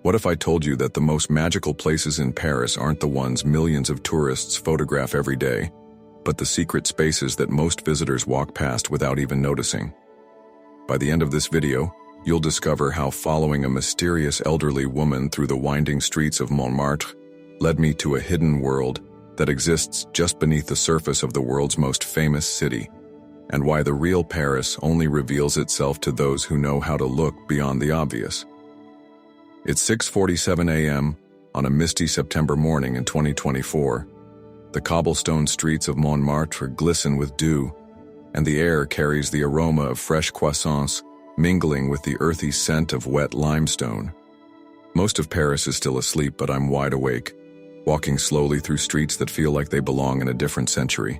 What if I told you that the most magical places in Paris aren't the ones millions of tourists photograph every day, but the secret spaces that most visitors walk past without even noticing? By the end of this video, you'll discover how following a mysterious elderly woman through the winding streets of Montmartre led me to a hidden world that exists just beneath the surface of the world's most famous city, and why the real Paris only reveals itself to those who know how to look beyond the obvious. It's 6:47 a.m. on a misty September morning in 2024. The cobblestone streets of Montmartre glisten with dew, and the air carries the aroma of fresh croissants, mingling with the earthy scent of wet limestone. Most of Paris is still asleep, but I'm wide awake, walking slowly through streets that feel like they belong in a different century.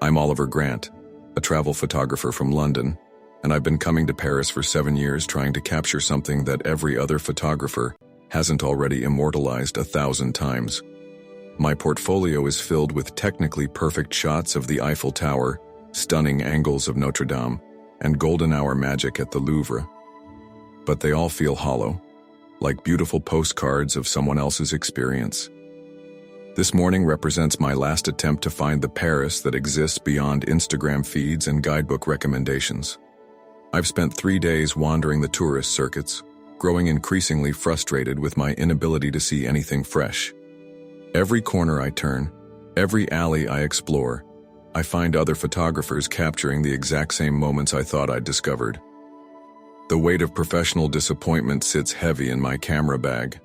I'm Oliver Grant, a travel photographer from London, and I've been coming to Paris for 7 years trying to capture something that every other photographer hasn't already immortalized 1,000 times. My portfolio is filled with technically perfect shots of the Eiffel Tower, stunning angles of Notre Dame, and golden hour magic at the Louvre. But they all feel hollow, like beautiful postcards of someone else's experience. This morning represents my last attempt to find the Paris that exists beyond Instagram feeds and guidebook recommendations. I've spent 3 days wandering the tourist circuits, growing increasingly frustrated with my inability to see anything fresh. Every corner I turn, every alley I explore, I find other photographers capturing the exact same moments I thought I'd discovered. The weight of professional disappointment sits heavy in my camera bag.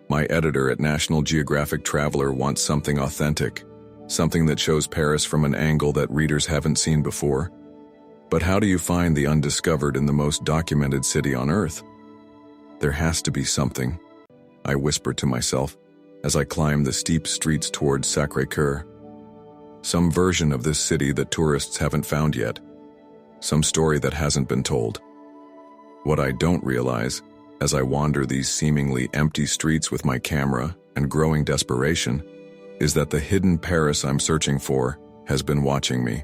My editor at National Geographic Traveler wants something authentic, something that shows Paris from an angle that readers haven't seen before. But how do you find the undiscovered in the most documented city on Earth? There has to be something, I whisper to myself as I climb the steep streets towards Sacré-Cœur. Some version of this city that tourists haven't found yet. Some story that hasn't been told. What I don't realize, as I wander these seemingly empty streets with my camera and growing desperation, is that the hidden Paris I'm searching for has been watching me.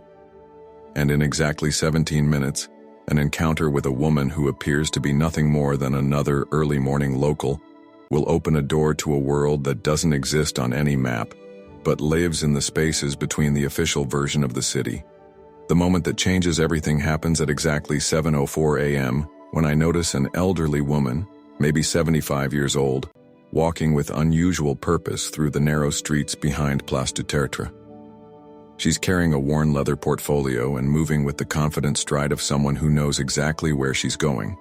And in exactly 17 minutes, an encounter with a woman who appears to be nothing more than another early morning local will open a door to a world that doesn't exist on any map, but lives in the spaces between the official version of the city. The moment that changes everything happens at exactly 7:04 a.m. when I notice an elderly woman, maybe 75 years old, walking with unusual purpose through the narrow streets behind Place du Tertre. She's carrying a worn leather portfolio and moving with the confident stride of someone who knows exactly where she's going,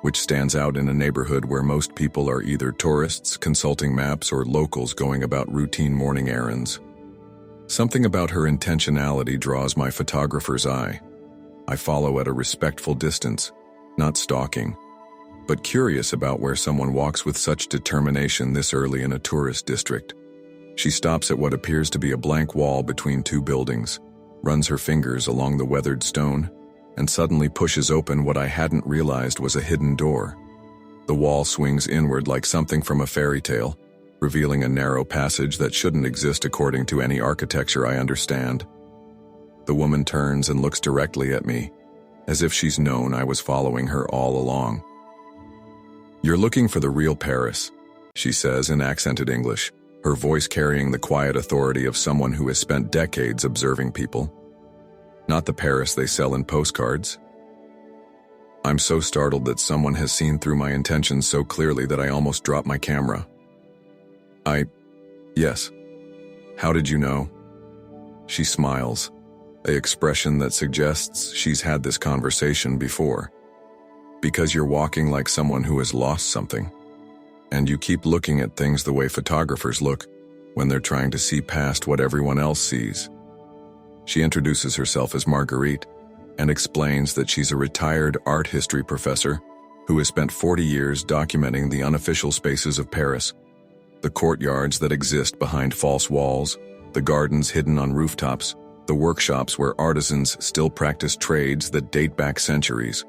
which stands out in a neighborhood where most people are either tourists consulting maps or locals going about routine morning errands. Something about her intentionality draws my photographer's eye. I follow at a respectful distance, not stalking, but curious about where someone walks with such determination this early in a tourist district. She stops at what appears to be a blank wall between two buildings, runs her fingers along the weathered stone, and suddenly pushes open what I hadn't realized was a hidden door. The wall swings inward like something from a fairy tale, revealing a narrow passage that shouldn't exist according to any architecture I understand. The woman turns and looks directly at me, as if she's known I was following her all along. "You're looking for the real Paris," she says in accented English, her voice carrying the quiet authority of someone who has spent decades observing people. "Not the Paris they sell in postcards." I'm so startled that someone has seen through my intentions so clearly that I almost drop my camera. Yes. How did you know?" She smiles, an expression that suggests she's had this conversation before. "Because you're walking like someone who has lost something. And you keep looking at things the way photographers look when they're trying to see past what everyone else sees." She introduces herself as Marguerite and explains that she's a retired art history professor who has spent 40 years documenting the unofficial spaces of Paris, the courtyards that exist behind false walls, the gardens hidden on rooftops, the workshops where artisans still practice trades that date back centuries.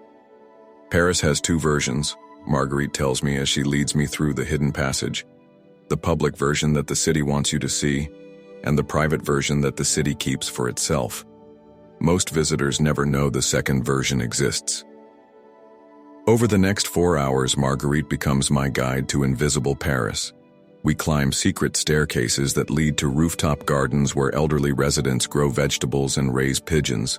Paris has two versions, Marguerite tells me as she leads me through the hidden passage. The public version that the city wants you to see, and the private version that the city keeps for itself. Most visitors never know the second version exists. Over the next 4 hours, Marguerite becomes my guide to invisible Paris. We climb secret staircases that lead to rooftop gardens where elderly residents grow vegetables and raise pigeons.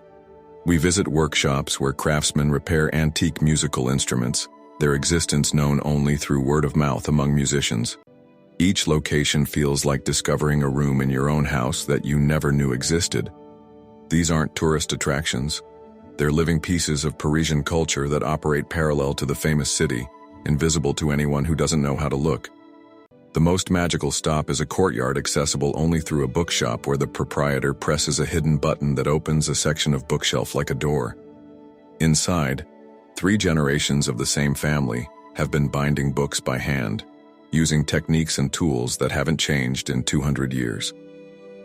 We visit workshops where craftsmen repair antique musical instruments, their existence known only through word of mouth among musicians. Each location feels like discovering a room in your own house that you never knew existed. These aren't tourist attractions. They're living pieces of Parisian culture that operate parallel to the famous city, invisible to anyone who doesn't know how to look. The most magical stop is a courtyard accessible only through a bookshop where the proprietor presses a hidden button that opens a section of bookshelf like a door. Inside, 3 generations of the same family have been binding books by hand, using techniques and tools that haven't changed in 200 years.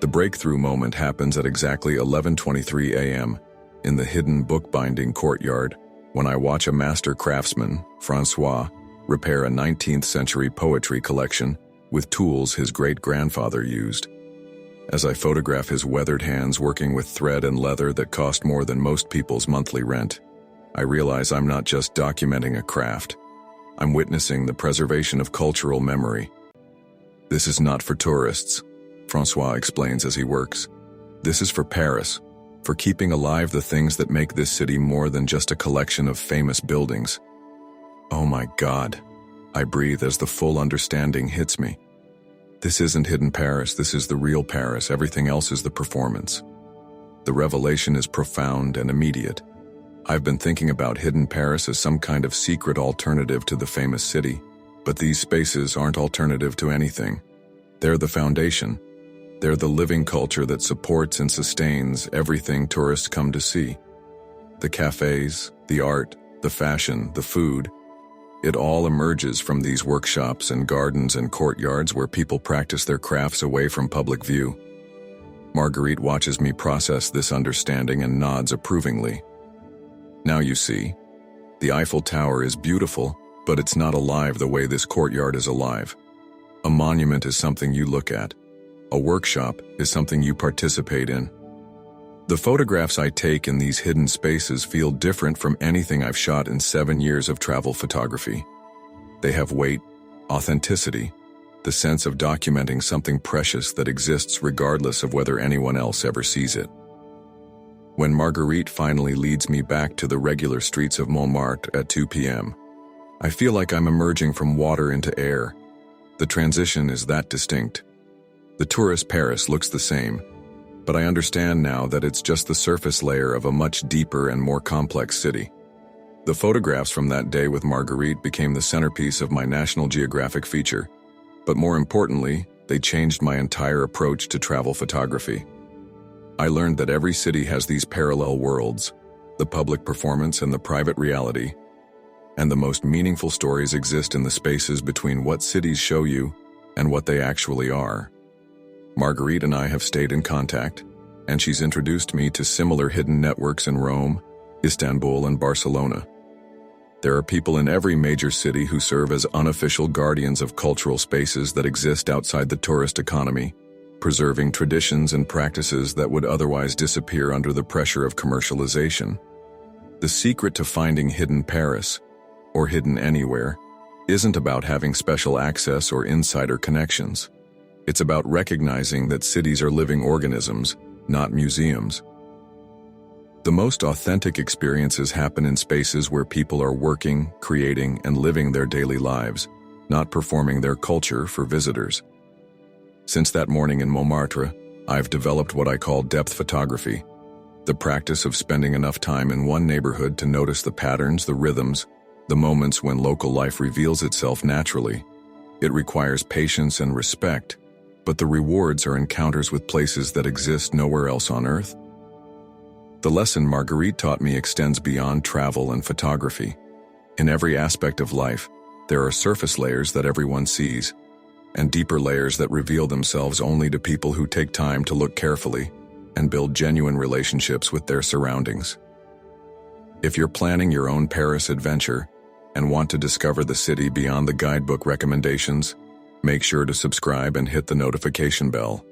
The breakthrough moment happens at exactly 11:23 a.m. in the hidden bookbinding courtyard when I watch a master craftsman, François, repair a 19th century poetry collection with tools his great-grandfather used. As I photograph his weathered hands working with thread and leather that cost more than most people's monthly rent, I realize I'm not just documenting a craft. I'm witnessing the preservation of cultural memory. This is not for tourists, François explains as he works. This is for Paris, for keeping alive the things that make this city more than just a collection of famous buildings. Oh my God, I breathe as the full understanding hits me. This isn't hidden Paris, this is the real Paris. Everything else is the performance. The revelation is profound and immediate. I've been thinking about hidden Paris as some kind of secret alternative to the famous city, but these spaces aren't alternative to anything. They're the foundation. They're the living culture that supports and sustains everything tourists come to see. The cafes, the art, the fashion, the food, it all emerges from these workshops and gardens and courtyards where people practice their crafts away from public view. Marguerite watches me process this understanding and nods approvingly. Now you see, the Eiffel Tower is beautiful, but it's not alive the way this courtyard is alive. A monument is something you look at. A workshop is something you participate in. The photographs I take in these hidden spaces feel different from anything I've shot in 7 years of travel photography. They have weight, authenticity, the sense of documenting something precious that exists regardless of whether anyone else ever sees it. When Marguerite finally leads me back to the regular streets of Montmartre at 2 p.m., I feel like I'm emerging from water into air. The transition is that distinct. The tourist Paris looks the same, but I understand now that it's just the surface layer of a much deeper and more complex city. The photographs from that day with Marguerite became the centerpiece of my National Geographic feature, but more importantly, they changed my entire approach to travel photography. I learned that every city has these parallel worlds, the public performance and the private reality, and the most meaningful stories exist in the spaces between what cities show you and what they actually are. Marguerite and I have stayed in contact, and she's introduced me to similar hidden networks in Rome, Istanbul, and Barcelona. There are people in every major city who serve as unofficial guardians of cultural spaces that exist outside the tourist economy, preserving traditions and practices that would otherwise disappear under the pressure of commercialization. The secret to finding hidden Paris, or hidden anywhere, isn't about having special access or insider connections. It's about recognizing that cities are living organisms, not museums. The most authentic experiences happen in spaces where people are working, creating, and living their daily lives, not performing their culture for visitors. Since that morning in Montmartre, I've developed what I call depth photography, the practice of spending enough time in one neighborhood to notice the patterns, the rhythms, the moments when local life reveals itself naturally. It requires patience and respect, but the rewards are encounters with places that exist nowhere else on Earth. The lesson Marguerite taught me extends beyond travel and photography. In every aspect of life, there are surface layers that everyone sees, and deeper layers that reveal themselves only to people who take time to look carefully and build genuine relationships with their surroundings. If you're planning your own Paris adventure and want to discover the city beyond the guidebook recommendations, make sure to subscribe and hit the notification bell.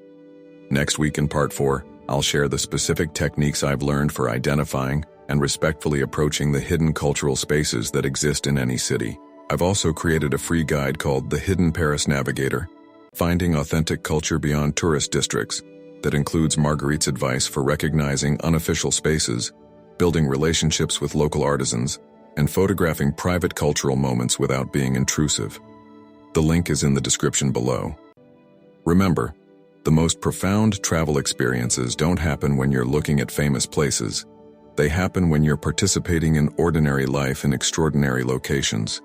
Next week in Part 4, I'll share the specific techniques I've learned for identifying, and respectfully approaching the hidden cultural spaces that exist in any city. I've also created a free guide called The Hidden Paris Navigator, Finding Authentic Culture Beyond Tourist Districts, that includes Marguerite's advice for recognizing unofficial spaces, building relationships with local artisans, and photographing private cultural moments without being intrusive. The link is in the description below. Remember, the most profound travel experiences don't happen when you're looking at famous places. They happen when you're participating in ordinary life in extraordinary locations.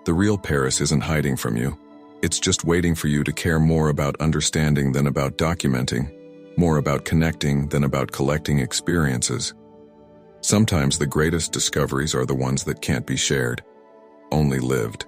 The real Paris isn't hiding from you. It's just waiting for you to care more about understanding than about documenting, more about connecting than about collecting experiences. Sometimes the greatest discoveries are the ones that can't be shared, only lived.